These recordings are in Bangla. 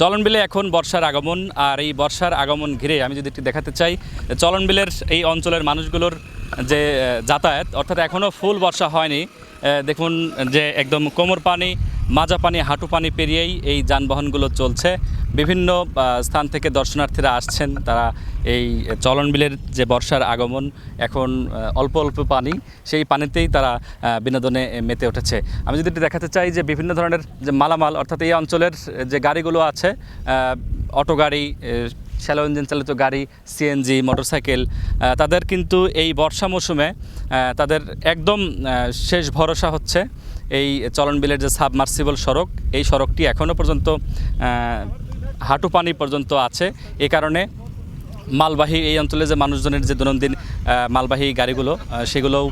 চলন বিলে এখন বর্ষার আগমন, আর এই বর্ষার আগমন ঘিরে আমি যদি একটু দেখাতে চাই, চলন বিলের এই অঞ্চলের মানুষগুলোর যে যাতায়াত, অর্থাৎ এখনও ফুল বর্ষা হয়নি। দেখুন যে একদম কোমর পানি, মাজা পানি, হাঁটু পানি পেরিয়েই এই যানবাহনগুলো চলছে। বিভিন্ন স্থান থেকে দর্শনার্থীরা আসছেন, তারা এই চলন বিলের যে বর্ষার আগমন, এখন অল্প অল্প পানি, সেই পানিতেই তারা বিনোদনে মেতে উঠেছে। আমি যদি একটু দেখাতে চাই যে বিভিন্ন ধরনের যে মালামাল, অর্থাৎ এই অঞ্চলের যে গাড়িগুলো আছে, অটো গাড়ি, শ্যালো ইঞ্জিন চালিত গাড়ি, সিএনজি, মোটরসাইকেল, তাদের কিন্তু এই বর্ষা মৌসুমে তাদের একদম শেষ ভরসা হচ্ছে এই চলন বিলের যে সাবমার্সিবল সড়ক। এই সড়কটি এখনও পর্যন্ত হাঁটু পানি পর্যন্ত আছে। এ কারণে মালবাহী এই অঞ্চলে যে মানুষজনের যে দৈনন্দিন মালবাহী গাড়িগুলো, সেগুলোও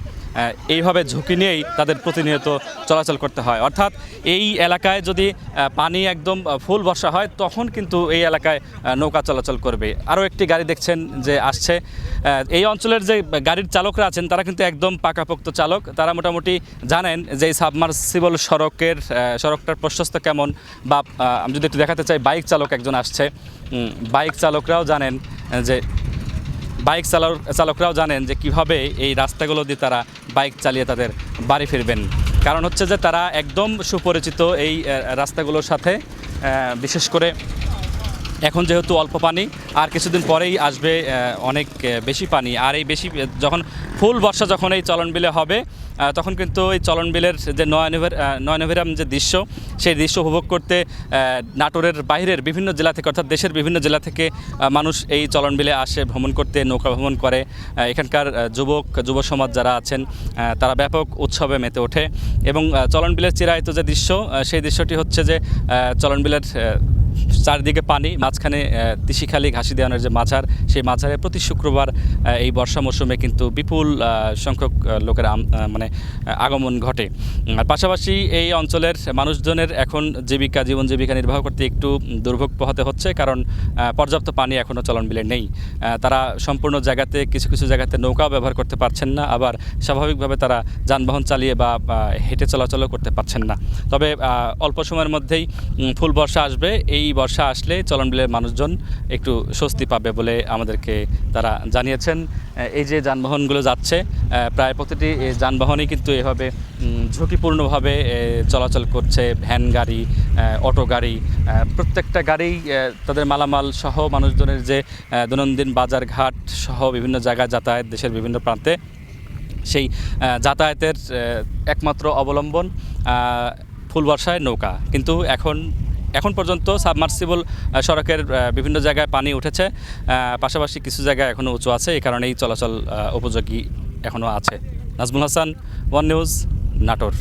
এইভাবে ঝুঁকি নিয়েই তাদের প্রতিনিয়ত চলাচল করতে হয়। অর্থাৎ এই এলাকায় যদি পানি একদম ফুল বর্ষা হয়, তখন কিন্তু এই এলাকায় নৌকা চলাচল করবে। আরও একটি গাড়ি দেখছেন যে আসছে। এই অঞ্চলের যে গাড়ির চালকরা আছেন, তারা কিন্তু একদম পাকাপোক্ত চালক। তারা মোটামুটি জানেন যে এই সাবমার্সিবল সড়কটার প্রশস্ত কেমন। বা আমি যদি একটু দেখাতে চাই, বাইক চালক একজন আসছে। বাইক চালকরাও জানেন যে কীভাবে এই রাস্তাগুলো দিয়ে তারা বাইক চালিয়ে তাদের বাড়ি ফিরবেন। কারণ হচ্ছে যে তারা একদম সুপরিচিত এই রাস্তাগুলোর সাথে। বিশেষ করে এখন যেহেতু অল্প পানি, আর কিছুদিন পরেই আসবে অনেক বেশি পানি। আর এই বেশি যখন ফুল বর্ষা যখন এই চলন বিলে হবে, তখন কিন্তু এই চলন বিলের যে নয়নভিরাম যে দৃশ্য, সেই দৃশ্য উপভোগ করতে নাটোরের বাইরের বিভিন্ন জেলা থেকে, অর্থাৎ দেশের বিভিন্ন জেলা থেকে মানুষ এই চলন বিলে আসে ভ্রমণ করতে, নৌকা ভ্রমণ করে। এখানকার যুব সমাজ যারা আছেন, তারা ব্যাপক উৎসবে মেতে ওঠে। এবং চলন বিলের চিরায়ত যে দৃশ্য, সেই দৃশ্যটি হচ্ছে যে চলন বিলের চারিদিকে পানি, মাঝখানে তিসিখালি ঘাসি দেওয়ানোর যে মাঝার, সেই মাঝারে প্রতি শুক্রবার এই বর্ষা মৌসুমে কিন্তু বিপুল সংখ্যক লোকের আগমন ঘটে। আর পাশাপাশি এই অঞ্চলের মানুষজনের এখন জীবন জীবিকা নির্বাহ করতে একটু দুর্ভোগ পোহাতে হচ্ছে, কারণ পর্যাপ্ত পানি এখনও চলন বিলে নেই। তারা সম্পূর্ণ জায়গাতে, কিছু কিছু জায়গাতে নৌকাও ব্যবহার করতে পারছেন না, আবার স্বাভাবিকভাবে তারা যানবাহন চালিয়ে বা হেঁটে চলাচলও করতে পারছেন না। তবে অল্প সময়ের মধ্যেই ফুল বর্ষা আসবে। এই বর্ষা আসলে চলন বিলের মানুষজন একটু স্বস্তি পাবে বলে আমাদেরকে তারা জানিয়েছেন। এই যে যানবাহনগুলো যাচ্ছে, প্রায় প্রতিটি যানবাহনই কিন্তু এভাবে ঝুঁকিপূর্ণভাবে চলাচল করছে। ভ্যান গাড়ি, অটো গাড়ি, প্রত্যেকটা গাড়ি তাদের মালামাল সহ মানুষজনের যে দৈনন্দিন বাজার ঘাট সহ বিভিন্ন জায়গায় যাতায়াত, দেশের বিভিন্ন প্রান্তে, সেই যাতায়াতের একমাত্র অবলম্বন ফুল বর্ষায় নৌকা। কিন্তু এখন পর্যন্ত সাবমার্সিবল সড়কের বিভিন্ন জায়গায় পানি উঠেছে, পাশাপাশি কিছু জায়গায় এখনও উঁচু আছে। এই কারণেই চলাচল উপযোগী এখনও আছে। Nazmul Hasan, one news, Natore.